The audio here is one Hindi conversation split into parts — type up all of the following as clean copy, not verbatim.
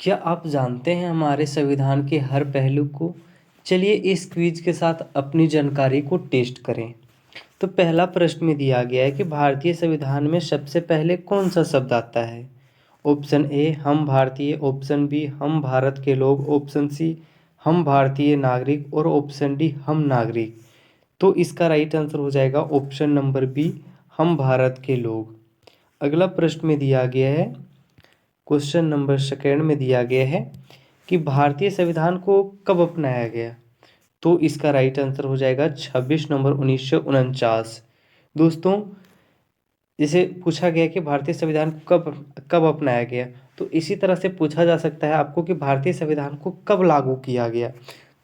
क्या आप जानते हैं हमारे संविधान के हर पहलू को? चलिए इस क्विज के साथ अपनी जानकारी को टेस्ट करें। तो पहला प्रश्न में दिया गया है कि भारतीय संविधान में सबसे पहले कौन सा शब्द आता है? ऑप्शन ए हम भारतीय, ऑप्शन बी हम भारत के लोग, ऑप्शन सी हम भारतीय नागरिक और ऑप्शन डी हम नागरिक। तो इसका राइट आंसर हो जाएगा ऑप्शन नंबर बी, हम भारत के लोग। अगला प्रश्न में दिया गया है, क्वेश्चन नंबर सेकेंड में दिया गया है कि भारतीय संविधान को कब अपनाया गया? तो इसका राइट आंसर हो जाएगा 26 नवंबर 1949। दोस्तों, जैसे पूछा गया कि भारतीय संविधान को कब कब अपनाया गया, तो इसी तरह से पूछा जा सकता है आपको कि भारतीय संविधान को कब लागू किया गया।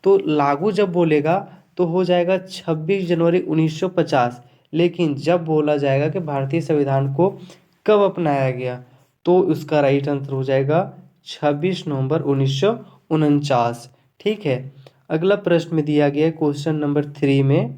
तो लागू जब बोलेगा तो हो जाएगा 26 जनवरी 1950। लेकिन जब बोला जाएगा कि भारतीय संविधान को कब अपनाया गया, तो उसका राइट आंसर हो जाएगा 26 नवंबर 1949। ठीक है। अगला प्रश्न में दिया गया है क्वेश्चन नंबर 3 में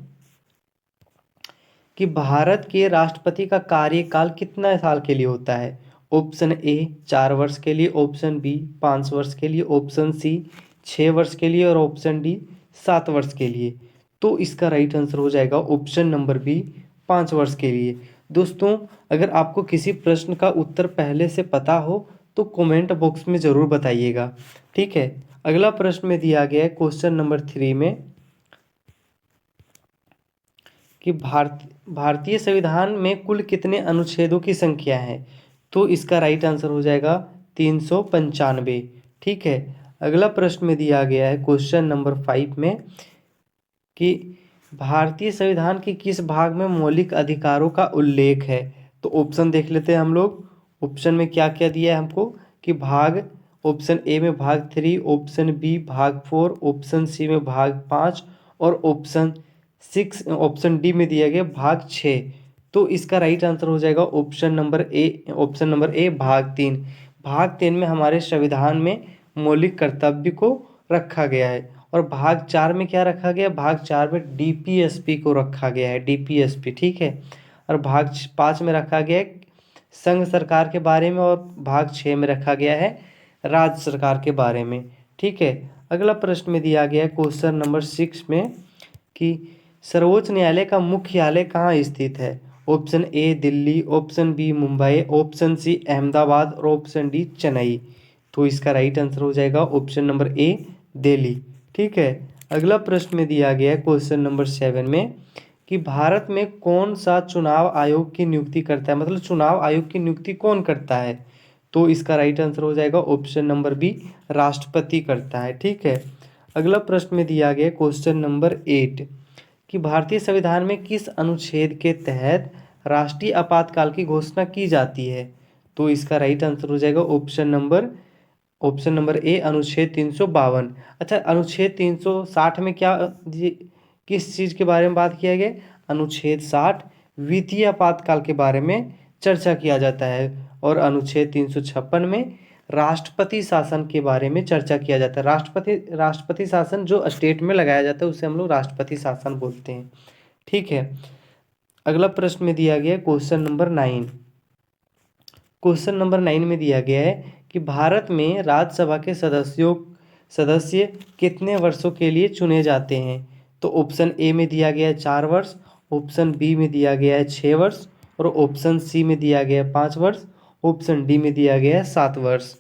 कि भारत के राष्ट्रपति का कार्यकाल कितना साल के लिए होता है? ऑप्शन ए 4 वर्ष के लिए, ऑप्शन बी 5 वर्ष के लिए, ऑप्शन सी 6 वर्ष के लिए और ऑप्शन डी 7 वर्ष के लिए। तो इसका राइट आंसर हो जाएगा ऑप्शन नंबर बी, 5 वर्ष के लिए। दोस्तों, अगर आपको किसी प्रश्न का उत्तर पहले से पता हो तो कमेंट बॉक्स में ज़रूर बताइएगा। ठीक है। अगला प्रश्न में दिया गया है क्वेश्चन नंबर 3 में कि भारतीय संविधान में कुल कितने अनुच्छेदों की संख्या है? तो इसका राइट आंसर हो जाएगा 395। ठीक है। अगला प्रश्न में दिया गया है क्वेश्चन नंबर 5 में कि भारतीय संविधान के किस भाग में मौलिक अधिकारों का उल्लेख है? तो ऑप्शन देख लेते हैं हम लोग। ऑप्शन में क्या क्या दिया है हमको कि भाग, ऑप्शन ए में भाग 3, ऑप्शन बी भाग 4, ऑप्शन सी में भाग 5 और ऑप्शन डी में दिया गया भाग 6। तो इसका राइट आंसर हो जाएगा ऑप्शन नंबर ए भाग 3। भाग 3 में हमारे संविधान में मौलिक कर्तव्य को रखा गया है। और भाग 4 में क्या रखा गया? भाग 4 में डीपीएसपी को रखा गया है, डीपीएसपी। ठीक है। और भाग 5 में रखा गया है संघ सरकार के बारे में और भाग 6 में रखा गया है राज्य सरकार के बारे में। ठीक है। अगला प्रश्न में दिया गया है क्वेश्चन नंबर 6 में कि सर्वोच्च न्यायालय का मुख्यालय कहाँ स्थित है? Option A Delhi, option B Mumbai, option C Ahmedabad और ऑप्शन डी चेन्नई। तो इसका राइट आंसर हो जाएगा ऑप्शन नंबर ए दिल्ली। ठीक है। अगला प्रश्न में दिया गया है क्वेश्चन नंबर 7 में कि भारत में कौन सा चुनाव आयोग की नियुक्ति करता है, मतलब चुनाव आयोग की नियुक्ति कौन करता है? तो इसका राइट आंसर हो जाएगा ऑप्शन नंबर बी, राष्ट्रपति करता है। ठीक है। अगला प्रश्न में दिया गया क्वेश्चन नंबर 8 कि भारतीय संविधान में किस अनुच्छेद के तहत राष्ट्रीय आपातकाल की घोषणा की जाती है? तो इसका राइट आंसर हो जाएगा ऑप्शन नंबर ए, अनुच्छेद 352। अच्छा, अनुच्छेद 360 में क्या किस चीज़ के बारे में बात किया गया? अनुच्छेद 60 वित्तीय आपातकाल के बारे में चर्चा किया जाता है। और अनुच्छेद 356 में राष्ट्रपति शासन के बारे में चर्चा किया जाता है। राष्ट्रपति शासन जो स्टेट में लगाया जाता है उसे हम लोग राष्ट्रपति शासन बोलते हैं। ठीक है। अगला प्रश्न में दिया गया क्वेश्चन नंबर 9। क्वेश्चन नंबर 9 में दिया गया है कि भारत में राज्यसभा के सदस्य कितने वर्षों के लिए चुने जाते हैं? तो ऑप्शन ए में दिया गया है 4 वर्ष, ऑप्शन बी में दिया गया है 6 वर्ष और ऑप्शन सी में दिया गया है 5 वर्ष, ऑप्शन डी में दिया गया है 7 वर्ष।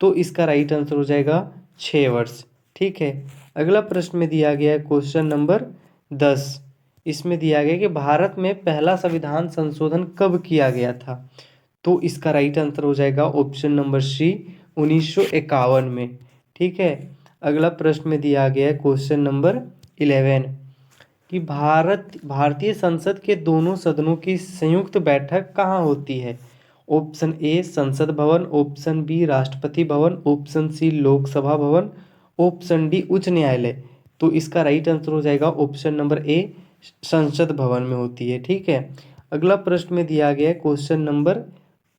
तो इसका राइट आंसर हो जाएगा 6 वर्ष। ठीक है। अगला प्रश्न में दिया गया है क्वेश्चन नंबर 10। इसमें दिया गया कि भारत में पहला संविधान संशोधन कब किया गया था? तो इसका राइट आंसर हो जाएगा ऑप्शन नंबर सी, 1951 में। ठीक है। अगला प्रश्न में दिया गया है क्वेश्चन नंबर 11 कि भारतीय संसद के दोनों सदनों की संयुक्त बैठक कहाँ होती है? ऑप्शन ए संसद भवन, option B Rashtrapati Bhavan, option C Lok Sabha भवन, ऑप्शन डी उच्च न्यायालय। तो इसका राइट आंसर हो जाएगा ऑप्शन नंबर ए, संसद भवन में होती है। ठीक है। अगला प्रश्न में दिया गया है क्वेश्चन नंबर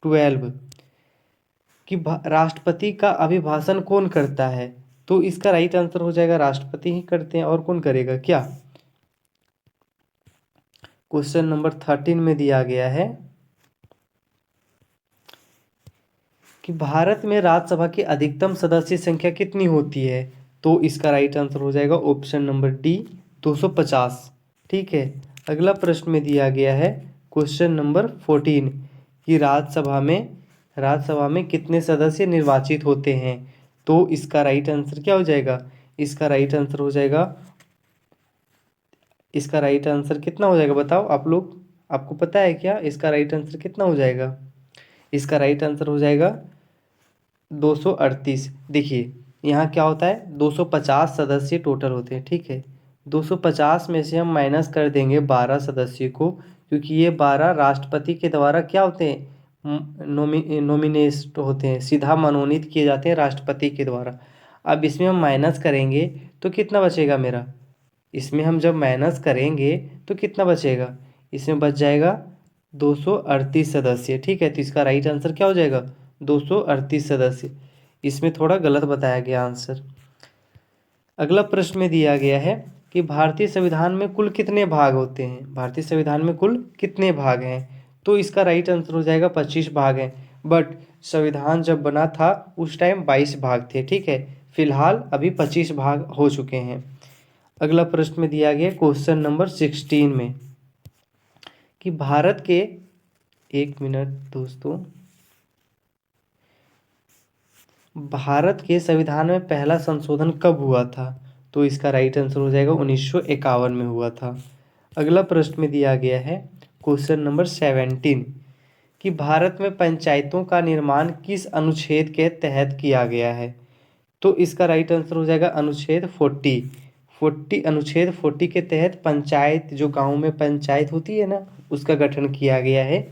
12 कि राष्ट्रपति का अभिभाषण कौन करता है? तो इसका राइट आंसर हो जाएगा राष्ट्रपति ही करते हैं, और कौन करेगा क्या? क्वेश्चन नंबर 13 में दिया गया है कि भारत में राज्यसभा की अधिकतम सदस्य संख्या कितनी होती है? तो इसका राइट आंसर हो जाएगा ऑप्शन नंबर डी 250। ठीक है। अगला प्रश्न में दिया गया है क्वेश्चन नंबर 14 कि राज्यसभा में कितने सदस्य निर्वाचित होते हैं? तो इसका राइट आंसर क्या हो जाएगा? इसका राइट आंसर हो जाएगा, इसका राइट आंसर कितना हो जाएगा बताओ आप लोग, आपको पता है क्या इसका राइट आंसर कितना हो जाएगा? इसका राइट आंसर हो जाएगा 238। देखिए यहाँ क्या होता है, 250 सदस्य टोटल होते हैं। ठीक है, 250 में से हम माइनस कर देंगे 12 सदस्य को, क्योंकि ये 12 राष्ट्रपति के द्वारा क्या होते हैं, नॉमिनेट होते हैं, सीधा मनोनीत किए जाते हैं राष्ट्रपति के द्वारा। अब इसमें हम माइनस करेंगे तो कितना बचेगा मेरा, इसमें हम जब माइनस करेंगे तो कितना बचेगा, इसमें बच जाएगा 238 सदस्य। ठीक है, तो इसका राइट आंसर क्या हो जाएगा, 238 सदस्य। इसमें थोड़ा गलत बताया गया आंसर। अगला प्रश्न में दिया गया है कि भारतीय संविधान में कुल कितने भाग होते हैं? भारतीय संविधान में कुल कितने भाग हैं? तो इसका राइट आंसर हो जाएगा 25 भाग हैं। बट संविधान जब बना था उस टाइम 22 भाग थे। ठीक है, फिलहाल अभी 25 भाग हो चुके हैं। अगला प्रश्न में दिया गया क्वेश्चन नंबर 16 में कि भारत के, एक मिनट दोस्तों, भारत के संविधान में पहला संशोधन कब हुआ था? तो इसका राइट आंसर हो जाएगा 1951 में हुआ था। अगला प्रश्न में दिया गया है क्वेश्चन नंबर 17 कि भारत में पंचायतों का निर्माण किस अनुच्छेद के तहत किया गया है? तो इसका राइट आंसर हो जाएगा अनुच्छेद 40। अनुच्छेद 40 के तहत पंचायत, जो गांव में पंचायत होती है ना, उसका गठन किया गया है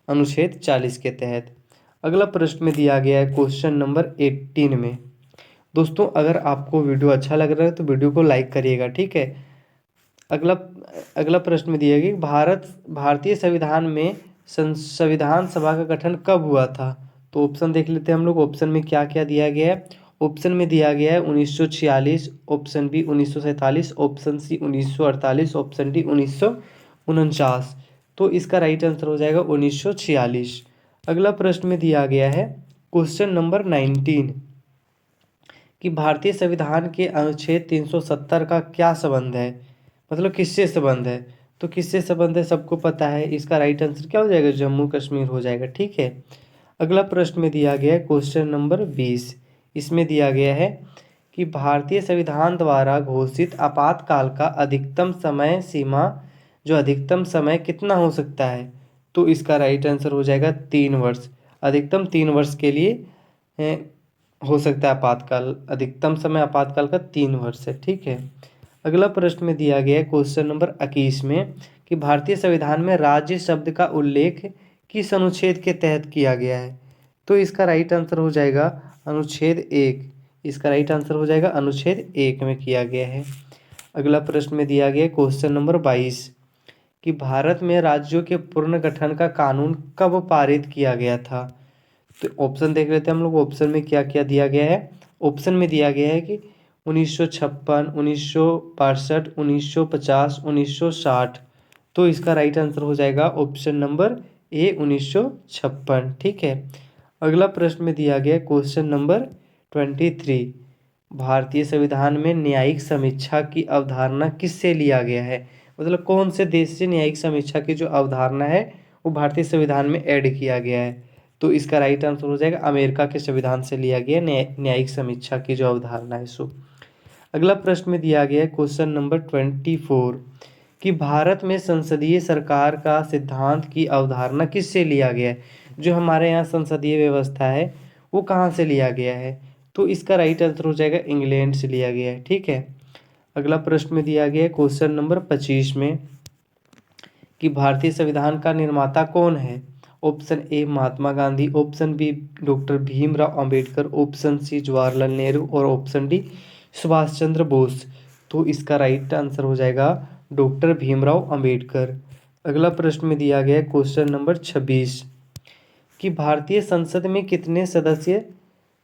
अनुच्छेद 40 के तहत। अगला प्रश्न में दिया गया है क्वेश्चन नंबर 18 में। दोस्तों अगर आपको वीडियो अच्छा लग रहा है तो वीडियो को लाइक करिएगा। ठीक है। अगला प्रश्न में दिया गया भारतीय संविधान में संविधान सभा का गठन कब हुआ था? तो ऑप्शन देख लेते हैं हम लोग, ऑप्शन में क्या क्या दिया गया है। ऑप्शन में दिया गया है 1946, option B 1947, option C 1948, option D 1949। तो इसका राइट आंसर हो जाएगा 1946। अगला प्रश्न में दिया गया है क्वेश्चन नंबर 19 कि भारतीय संविधान के अनुच्छेद 370 का क्या संबंध है, मतलब किससे संबंध है? तो किससे संबंध है सबको पता है। इसका राइट आंसर क्या हो जाएगा, जम्मू कश्मीर हो जाएगा। ठीक है। अगला प्रश्न में दिया गया है क्वेश्चन नंबर 20। इसमें दिया गया है कि भारतीय संविधान द्वारा घोषित आपातकाल का अधिकतम समय सीमा, जो अधिकतम समय कितना हो सकता है? तो इसका राइट आंसर हो जाएगा 3 वर्ष। अधिकतम 3 वर्ष के लिए हो सकता है आपातकाल, अधिकतम समय आपातकाल का 3 वर्ष है। ठीक है। अगला प्रश्न में दिया गया है क्वेश्चन नंबर 21 में कि भारतीय संविधान में राज्य शब्द का उल्लेख किस अनुच्छेद के तहत किया गया है? तो इसका राइट आंसर हो जाएगा अनुच्छेद 1। इसका राइट आंसर हो जाएगा अनुच्छेद 1 में किया गया है। अगला प्रश्न में दिया गया है क्वेश्चन नंबर 22 कि भारत में राज्यों के पुनर्गठन का कानून कब पारित किया गया था? तो ऑप्शन देख लेते हैं हम लोग, ऑप्शन में क्या क्या दिया गया है। ऑप्शन में दिया गया है कि 1956, 1962, 1950, 1960। तो इसका राइट आंसर हो जाएगा ऑप्शन नंबर ए 1956। ठीक है। अगला प्रश्न में दिया गया क्वेश्चन नंबर 23, भारतीय संविधान में न्यायिक समीक्षा की अवधारणा किससे लिया गया है? मतलब कौन से देश से न्यायिक समीक्षा की जो अवधारणा है वो भारतीय संविधान में ऐड किया गया है? तो इसका राइट आंसर हो जाएगा अमेरिका के संविधान से लिया गया न्यायिक समीक्षा की जो अवधारणा है सो। अगला प्रश्न में दिया गया है क्वेश्चन नंबर 24 कि भारत में संसदीय सरकार का सिद्धांत की अवधारणा किससे लिया गया है? जो हमारे यहाँ संसदीय व्यवस्था है वो कहाँ से लिया गया है? तो इसका राइट आंसर हो जाएगा इंग्लैंड से लिया गया है। ठीक है। अगला प्रश्न में दिया गया है क्वेश्चन नंबर 25 में कि भारतीय संविधान का निर्माता कौन है? Option A Mahatma Gandhi, option B doctor Bhimrao Ambedkar, option C Jawaharlal Nehru और ऑप्शन डी सुभाष चंद्र बोस। तो इसका राइट आंसर हो जाएगा डॉक्टर भीमराव अंबेडकर। अगला प्रश्न में दिया गया है क्वेश्चन नंबर 26 कि भारतीय संसद में कितने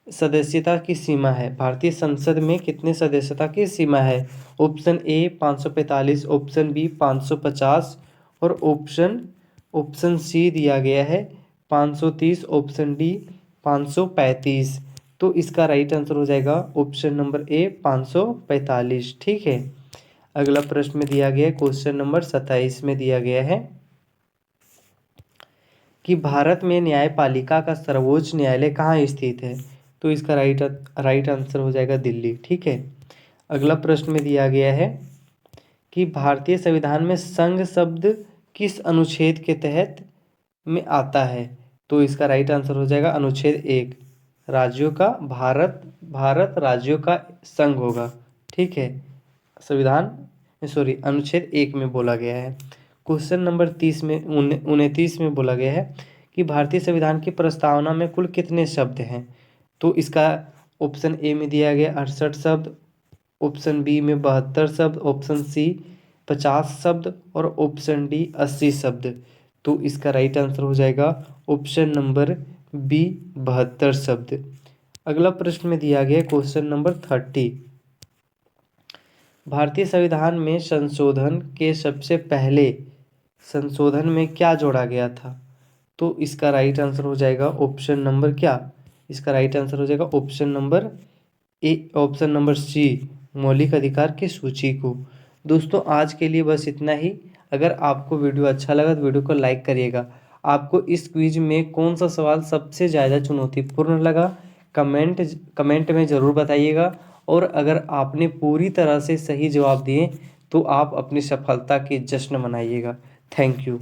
सदस्यता की सीमा है? भारतीय संसद में कितने सदस्यता की सीमा है? ऑप्शन ए 545, ऑप्शन बी 550 और ऑप्शन सी दिया गया है 530, ऑप्शन डी 535। तो इसका राइट आंसर हो जाएगा ऑप्शन नंबर ए 545। ठीक है। अगला प्रश्न में दिया गया है, क्वेश्चन नंबर 27 में दिया गया है कि भारत में न्यायपालिका का सर्वोच्च न्यायालय कहाँ स्थित है। तो इसका राइट आंसर हो जाएगा दिल्ली। ठीक है। अगला प्रश्न में दिया गया है कि भारतीय संविधान में संघ शब्द किस अनुच्छेद के तहत में आता है। तो इसका राइट आंसर हो जाएगा अनुच्छेद 1। राज्यों का भारत राज्यों का संघ होगा। ठीक है। अनुच्छेद 1 में बोला गया है। क्वेश्चन नंबर 29 में बोला गया है कि भारतीय संविधान की प्रस्तावना में कुल कितने शब्द हैं। तो इसका ऑप्शन ए में दिया गया 68 शब्द, ऑप्शन बी में 72 शब्द, ऑप्शन सी 50 शब्द और ऑप्शन डी 80 शब्द। तो इसका राइट आंसर हो जाएगा ऑप्शन नंबर बी 72 शब्द। अगला प्रश्न में दिया गया क्वेश्चन नंबर 30। भारतीय संविधान में संशोधन के सबसे पहले संशोधन में क्या जोड़ा गया था। तो इसका राइट आंसर हो जाएगा ऑप्शन नंबर क्या, इसका राइट आंसर हो जाएगा ऑप्शन नंबर सी, मौलिक अधिकार की सूची को। दोस्तों आज के लिए बस इतना ही। अगर आपको वीडियो अच्छा लगा तो वीडियो को लाइक करिएगा। आपको इस क्विज में कौन सा सवाल सबसे ज़्यादा चुनौतीपूर्ण लगा कमेंट में ज़रूर बताइएगा। और अगर आपने पूरी तरह से सही जवाब दिए तो आप अपनी सफलता की जश्न मनाइएगा। Thank you.